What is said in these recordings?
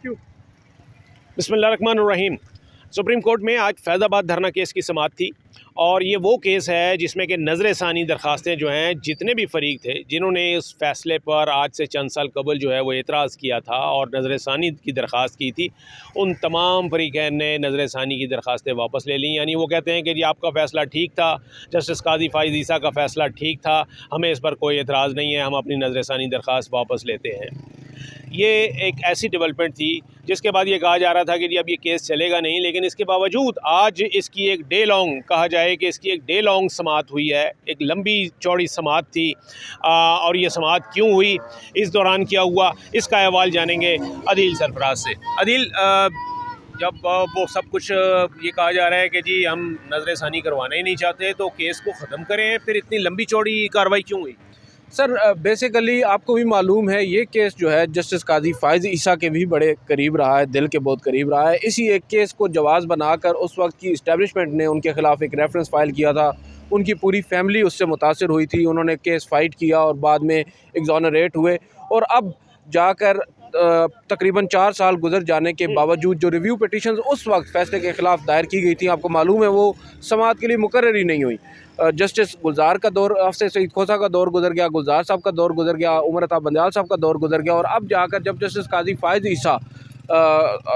क्यों? बिस्मिल्लाहिर्रहमानिर्रहीम। Supreme court में आज फैज़ाबाद धरना केस की समाअत थी और ये वो केस है जिसमें कि नज़र षानी दरख्वास्तें जो हैं, जितने भी फ़रीक थे जिन्होंने इस फ़ैसले पर आज से चंद साल कबल जो है वो एतराज़ किया था और नज़र षानी की दरख्वास्त की थी, उन तमाम फ़रीक़ैन ने नज़र षानी की दरख्वास्तें वापस ले लीं। यानी वो कहते हैं कि जी आपका फ़ैसला ठीक था, जस्टिस काज़ी फ़ाइज़ ईसा का फ़ैसला ठीक था, हमें इस पर कोई एतराज़ नहीं है, हम अपनी नज़र षानी दरख्वास्त वापस लेते हैं। ये एक ऐसी डेवलपमेंट थी जिसके बाद ये कहा जा रहा था कि जी अब ये केस चलेगा नहीं, लेकिन इसके बावजूद आज इसकी एक डे लॉन्ग, कहा जाए कि इसकी एक डे लॉन्ग समाअत हुई है, एक लंबी चौड़ी समाअत थी। और ये समाअत क्यों हुई, इस दौरान क्या हुआ, इसका अहवाल जानेंगे अदील सरफराज से। अदील, जब वो सब कुछ ये कहा जा रहा है कि जी हम नज़र षानी करवाना ही नहीं चाहते तो केस को ख़त्म करें, फिर इतनी लंबी चौड़ी कार्रवाई क्यों हुई? सर बेसिकली आपको भी मालूम है ये केस जो है जस्टिस काज़ी फ़ाइज़ ईसा के भी बड़े करीब रहा है, दिल के बहुत करीब रहा है। इसी एक केस को जवाज़ बनाकर उस वक्त की इस्टेब्लिशमेंट ने उनके ख़िलाफ़ एक रेफरेंस फ़ाइल किया था। उनकी पूरी फैमिली उससे मुतासिर हुई थी, उन्होंने केस फ़ाइट किया और बाद में एग्जोनरेट हुए। और अब जाकर तकरीबन 4 साल गुजर जाने के बावजूद जो रिव्यू पिटिशंस उस वक्त फ़ैसले के ख़िलाफ़ दायर की गई थी, आपको मालूम है वो समाअत के लिए मुकर्रर ही नहीं हुई। जस्टिस गुलजार का दौर, हफ्स सईद खोसा का दौर गुजर गया, गुलजार साहब का दौर गुजर गया, उमर अता बंदयाल साहब का दौर गुजर गया और अब जाकर जब जस्टिस काज़ी फ़ाइज़ ईसा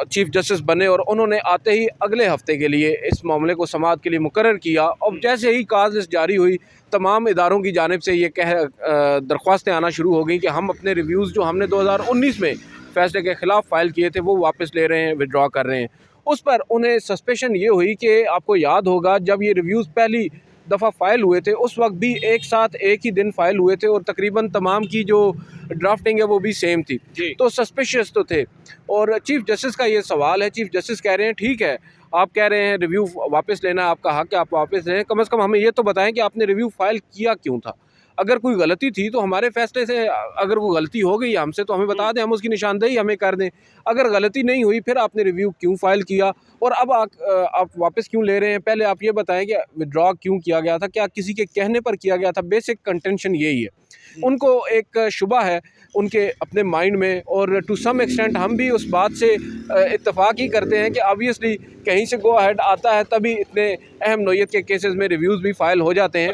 चीफ जस्टिस बने और उन्होंने आते ही अगले हफ्ते के लिए इस मामले को समाअत के लिए मुकर्रर किया और जैसे ही काज लिस्ट जारी हुई, तमाम इदारों की जानिब से ये दरख्वास्तें आना शुरू हो गई कि हम अपने रिव्यूज़ जो हमने 2019 में फ़ैसले के ख़िलाफ़ फ़ाइल किए थे वो वापस ले रहे हैं, विड्रॉ कर रहे हैं। उस पर उन्हें सस्पेशन ये हुई कि आपको याद होगा जब ये रिव्यूज़ पहली दफ़ा फ़ाइल हुए थे उस वक्त भी एक साथ एक ही दिन फ़ाइल हुए थे और तकरीबन तमाम की जो ड्राफ्टिंग है वो भी सेम थी, तो सस्पिशियस तो थे। और चीफ़ जस्टिस का ये सवाल है, चीफ़ जस्टिस कह रहे हैं ठीक है आप कह रहे हैं रिव्यू वापस लेना है, आपका हक़ है, आप वापस लें, कम से कम हमें ये तो बताएं कि आपने रिव्यू फ़ाइल किया क्यों था। अगर कोई गलती थी तो हमारे फ़ैसले से अगर वो गलती हो गई हमसे तो हमें बता दें, हम उसकी निशानदेही हमें कर दें। अगर गलती नहीं हुई फिर आपने रिव्यू क्यों फ़ाइल किया और अब आप वापस क्यों ले रहे हैं? पहले आप ये बताएं कि विड्रॉ क्यों किया गया था, क्या किसी के कहने पर किया गया था? बेसिक कंटेंशन यही है। उनको एक शुबा है उनके अपने माइंड में और टू सम एक्सटेंट हम भी उस बात से इत्तफाक ही करते हैं कि ऑब्वियसली कहीं से गो अहेड आता है तभी इतने अहम नौयत के केसेस में रिव्यूज़ भी फ़ाइल हो जाते हैं।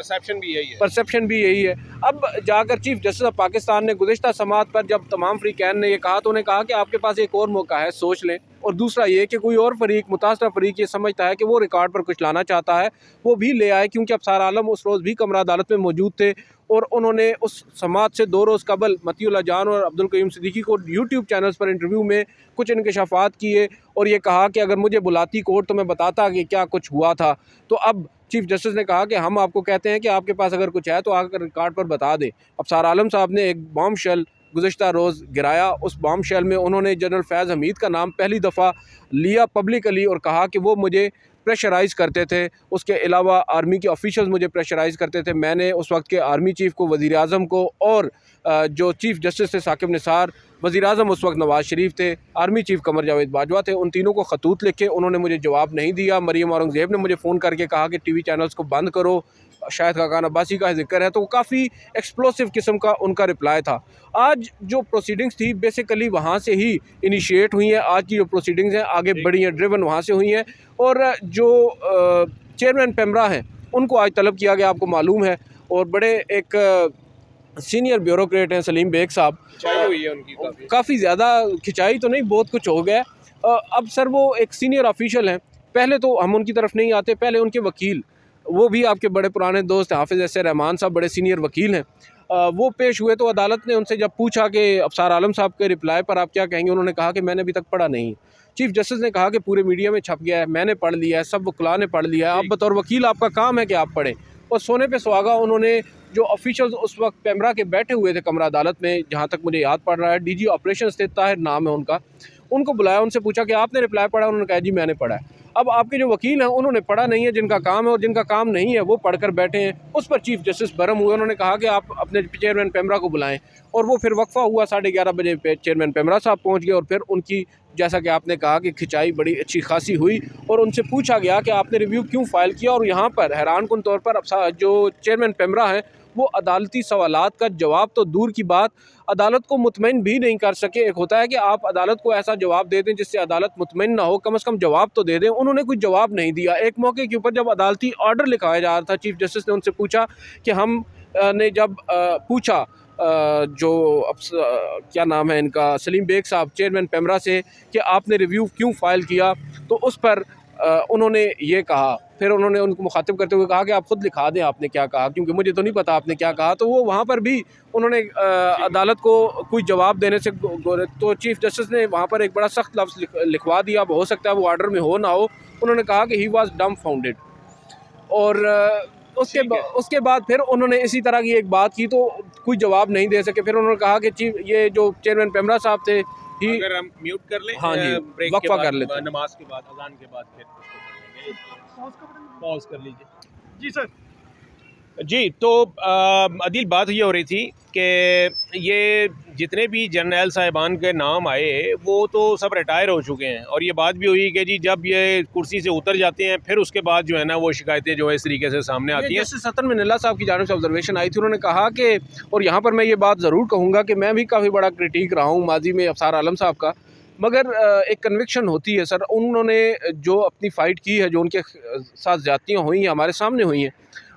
परसेप्शन भी यही है। अब जाकर चीफ जस्टिस ऑफ पाकिस्तान ने गुज़िश्ता समाअत पर जब तमाम फ़रीक़ैन ने ये कहा तो उन्हें कहा कि आपके पास एक और मौका है, सोच लें। और दूसरा ये कि कोई और फ़रीक, मुतासरा फ़रीक ये समझता है कि वो रिकॉर्ड पर कुछ लाना चाहता है, वो भी ले आए, क्योंकि अफसार आलम उस रोज़ भी कमरा अदालत में मौजूद थे और उन्होंने उस समाअत से 2 रोज़ कबल मतीउल्लाह जान और अब्दुल कयूम सिद्दीकी को यूट्यूब चैनल्स पर इंटरव्यू में कुछ इंकशाफात किए और ये कहा कि अगर मुझे बुलाती कोर्ट तो मैं बताता कि क्या कुछ हुआ था। तो अब चीफ जस्टिस ने कहा कि हम आपको कहते हैं कि आपके पास अगर कुछ है तो आकर रिकॉर्ड पर बता दें। अफसार आलम साहब ने एक बॉम्ब शेल गुज़िश्ता रोज़ गिराया। उस बॉम्ब शेल में उन्होंने जनरल फैज़ हमीद का नाम पहली दफ़ा लिया पब्लिकली और कहा कि वो मुझे प्रेशराइज़ करते थे, उसके अलावा आर्मी के ऑफिशियल्स मुझे प्रेशराइज़ करते थे। मैंने उस वक्त के आर्मी चीफ़ को, वज़ीर आज़म को और जो चीफ़ जस्टिस थे साकिब निसार, वज़ीर आज़म उस वक्त नवाज़ शरीफ थे, आर्मी चीफ़ कमर जावेद बाजवा थे, उन तीनों को ख़तूत लिखे, उन्होंने मुझे जवाब नहीं दिया। मरीम औरंगज़ेब ने मुझे फ़ोन करके कहा कि टीवी चैनल्स को बंद करो, शायद खाकान अब्बासी का जिक्र है, तो काफ़ी एक्सप्लोसिव किस्म का उनका रिप्लाई था। आज जो प्रोसीडिंग्स थी बेसिकली वहाँ से ही इनिशिएट हुई हैं। आज की जो प्रोसीडिंग्स हैं आगे बढ़ी हैं, ड्रिवन वहाँ से हुई हैं और जो चेयरमैन पेमरा हैं उनको आज तलब किया गया, आपको मालूम है। और बड़े एक सीनियर ब्यूरोक्रेट हैं सलीम बेग साहब, हुई है उनकी काफ़ी ज़्यादा खिंचाई तो नहीं, बहुत कुछ हो गया। अब सर वो एक सीनियर ऑफिशियल हैं, पहले तो हम उनकी तरफ नहीं आते, पहले उनके वकील, वो भी आपके बड़े पुराने दोस्त हाफिज़ एस रहमान साहब बड़े सीनियर वकील हैं, वो पेश हुए तो अदालत ने उनसे जब पूछा कि अफसार आलम साहब के रिप्लाई पर आप क्या कहेंगे, उन्होंने कहा कि मैंने अभी तक पढ़ा नहीं। चीफ जस्टिस ने कहा कि पूरे मीडिया में छप गया है, मैंने पढ़ लिया है, सब वकला ने पढ़ लिया है, आप बतौर वकील आपका काम है कि आप पढ़ें। और सोने पे सुहागा उन्होंने जो ऑफिशियल्स उस वक्त पेमरा के बैठे हुए थे कमरा अदालत में, जहाँ तक मुझे याद पड़ रहा है डीजी ऑपरेशंस थे, ताहिर नाम है उनका, उनको बुलाया, उनसे पूछा कि आपने रिप्लाई पढ़ा, उन्होंने कहा जी मैंने पढ़ा है। अब आपके जो वकील हैं उन्होंने पढ़ा नहीं है, जिनका काम है, और जिनका काम नहीं है वो पढ़कर बैठे हैं। उस पर चीफ जस्टिस बरम हुए, उन्होंने कहा कि आप अपने चेयरमैन पेमरा को बुलाएं और वो फिर वक्फा हुआ, 11:30 बजे पे चेयरमैन पेमरा साहब पहुंच गए और फिर उनकी, जैसा कि आपने कहा कि खिंचाई बड़ी अच्छी खासी हुई और उनसे पूछा गया कि आपने रिव्यू क्यों फ़ाइल किया। और यहाँ पर हैरान कुन तौर पर अब जो चेयरमैन पेमरा हैं वो अदालती सवालात का जवाब तो दूर की बात, अदालत को मुतमईन भी नहीं कर सके। एक होता है कि आप अदालत को ऐसा जवाब दे दें जिससे अदालत मुतमईन ना हो, कम से कम जवाब तो दे दें। उन्होंने कोई जवाब नहीं दिया। एक मौके के ऊपर जब अदालती ऑर्डर लिखाया जा रहा था, चीफ जस्टिस ने उनसे पूछा कि हम ने जब पूछा जो क्या नाम है इनका, सलीम बेग साहब, चेयरमैन पेमरा से, कि आपने रिव्यू क्यों फ़ाइल किया, तो उस पर उन्होंने ये कहा, फिर उन्होंने उनको मुखातिब करते हुए कहा कि आप ख़ुद लिखा दें आपने क्या कहा, क्योंकि मुझे तो नहीं पता आपने क्या कहा। तो वो वहाँ पर भी उन्होंने अदालत को कोई जवाब देने से तो चीफ जस्टिस ने वहाँ पर एक बड़ा सख्त लफ्ज़ लिखवा दिया। अब हो सकता है वो ऑर्डर में हो ना हो। उन्होंने कहा कि ही वॉज डम्बफाउंडेड। और उसके बाद फिर उन्होंने इसी तरह की एक बात की तो कोई जवाब नहीं दे सके। फिर उन्होंने कहा कि चीफ, ये जो चेयरमैन पेमरा साहब थे, ही, अगर हम म्यूट कर लें, हाँ जी, ब्रेक वक्फा के कर बाद, लेते हैं। नमाज के बाद, अजान के बाद फिर पॉज कर लीजिए। जी सर। जी, तो अदील, बात ये हो रही थी कि ये जितने भी जर्नैल साहिबान के नाम आए वो तो सब रिटायर हो चुके हैं, और ये बात भी हुई कि जी जब ये कुर्सी से उतर जाते हैं फिर उसके बाद जो है ना वो शिकायतें जो है इस तरीके से सामने आती हैं। जैसे सतर मिनल्ला साहब की जानिब से ऑब्जर्वेशन आई थी, उन्होंने कहा कि, और यहाँ पर मैं ये बात ज़रूर कहूँगा कि मैं भी काफ़ी बड़ा क्रिटिक रहा हूँ माजी में अफसार आलम साहब का, मगर एक कन्विक्शन होती है सर। उन्होंने जो अपनी फ़ाइट की है, जो उनके साथ ज़्यादतियाँ हुई हैं, हमारे सामने हुई हैं।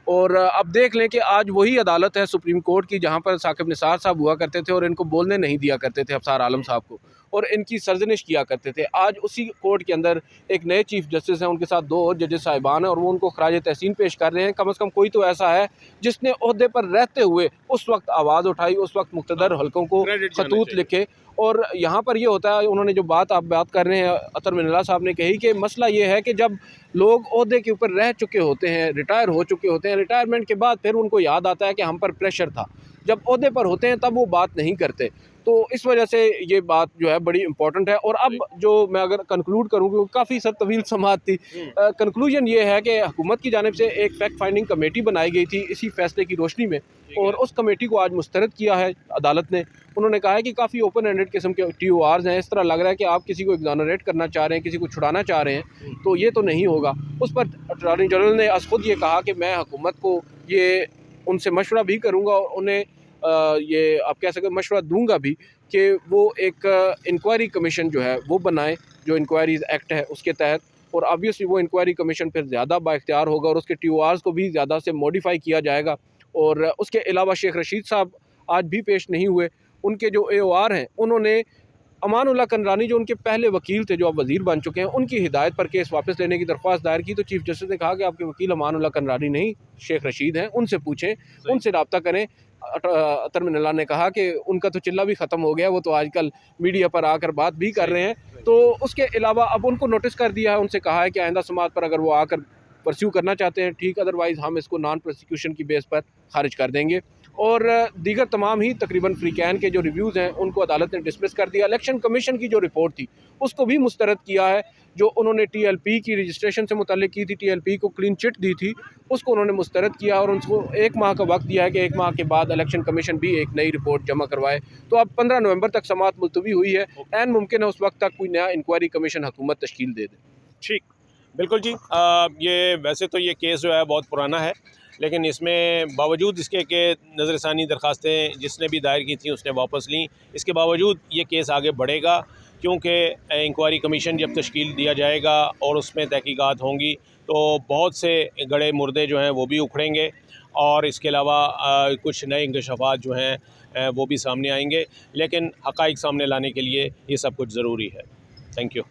और अब देख लें कि आज वही अदालत है सुप्रीम कोर्ट की जहाँ पर साकिब निसार साहब हुआ करते थे और इनको बोलने नहीं दिया करते थे अफसार आलम साहब को, और इनकी सरजनिश किया करते थे। आज उसी कोर्ट के अंदर एक नए चीफ जस्टिस हैं, उनके साथ 2 और जजेस साहिबान हैं, और वो उनको खराज तहसीन पेश कर रहे हैं। कम से कम कोई तो ऐसा है जिसने ओहदे पर रहते हुए उस वक्त आवाज़ उठाई, उस वक्त मुक़्तदर हल्कों को खतूत लिखे। और यहाँ पर ये होता है, उन्होंने जो आप बात कर रहे हैं, अतर मिनल्ला साहब ने कही कि मसला ये है कि जब लोग ओहदे के ऊपर रह चुके होते हैं, रिटायर हो चुके होते हैं, रिटायरमेंट के बाद फिर उनको याद आता है कि हम पर प्रेशर था। जब ओहदे पर होते हैं तब वो बात नहीं करते। तो इस वजह से ये बात जो है बड़ी इंपॉर्टेंट है। और अब जो मैं अगर कंक्लूड करूँ, क्योंकि काफ़ी सर तवील समाअत थी, कंक्लूजन ये है कि हुकूमत की जानिब से एक फैक्ट फाइंडिंग कमेटी बनाई गई थी इसी फैसले की रोशनी में, और उस कमेटी को आज मुस्तरद किया है अदालत ने। उन्होंने कहा है कि काफ़ी ओपन एंडेड किस्म के TORs हैं, इस तरह लग रहा है कि आप किसी को एग्जोनरेट करना चाह रहे हैं, किसी को छुड़ाना चाह रहे हैं, तो ये तो नहीं होगा। उस पर अटॉर्नी जनरल ने आज खुद ये कहा कि मैं हुकूमत को ये उनसे मशवरा भी करूँगा, और उन्हें ये आप कह सकते हैं मशवरा दूंगा भी कि वो एक इंक्वायरी कमीशन जो है वो बनाएं, जो इंक्वायरीज़ एक्ट है उसके तहत। और ऑब्वियसली वो इंक्वायरी कमीशन फिर ज़्यादा बाइख्तियार होगा, और उसके TORs को भी ज़्यादा से मॉडिफाई किया जाएगा। और उसके अलावा शेख रशीद साहब आज भी पेश नहीं हुए। उनके जो AOR हैं, उन्होंने अमानुल्लाह कनरानी, जो उनके पहले वकील थे, जो अब वज़ीर बन चुके हैं, उनकी हिदायत पर केस वापस लेने की दरख्वास्त दायर की। तो चीफ जस्टिस ने कहा कि आपके वकील अमानुल्लाह कनरानी नहीं, शेख रशीद हैं, उनसे पूछें, उनसे रब्ता करें। अतर मिनल्ला ने कहा कि उनका तो चिल्ला भी ख़त्म हो गया, वो तो आजकल मीडिया पर आकर बात भी कर रहे हैं। तो उसके अलावा अब उनको नोटिस कर दिया है, उनसे कहा है कि आइंदा समात पर अगर वो आकर परस्यू करना चाहते हैं ठीक, अदरवाइज़ हम इसको नॉन प्रोसिक्यूशन की बेस पर खारिज कर देंगे। और दीगर तमाम ही तकरीबन फ्रीकैन के जो रिव्यूज़ हैं उनको अदालत ने डिसमिस कर दिया। इलेक्शन कमीशन की जो रिपोर्ट थी उसको भी मुस्तरद किया है, जो उन्होंने TLP की रजिस्ट्रेशन से मुतल्लिक की थी, TLP को क्लीन चिट दी थी, उसको उन्होंने मुस्तरद किया, और उनको 1 माह का वक्त दिया है कि 1 माह के बाद इलेक्शन कमीशन भी एक नई रिपोर्ट जमा करवाए। तो अब 15 नवंबर तक समाअत मुलतवी हुई है। ऐन मुमकिन है उस वक्त तक कोई नया इंक्वायरी कमीशन हुकूमत तश्कील दे दे। ठीक, बिल्कुल जी। ये वैसे तो ये केस जो है बहुत पुराना है, लेकिन इसमें बावजूद इसके कि नज़रसानी दरखास्तें जिसने भी दायर की थी उसने वापस लीं, इसके बावजूद ये केस आगे बढ़ेगा, क्योंकि इंक्वायरी कमीशन जब तश्कील दिया जाएगा और उसमें तहकीकात होंगी तो बहुत से गड़े मुर्दे जो हैं वो भी उखड़ेंगे, और इसके अलावा कुछ नए इंकशाफात जो हैं वो भी सामने आएंगे। लेकिन हक़ाइक़ सामने लाने के लिए ये सब कुछ ज़रूरी है। Thank you.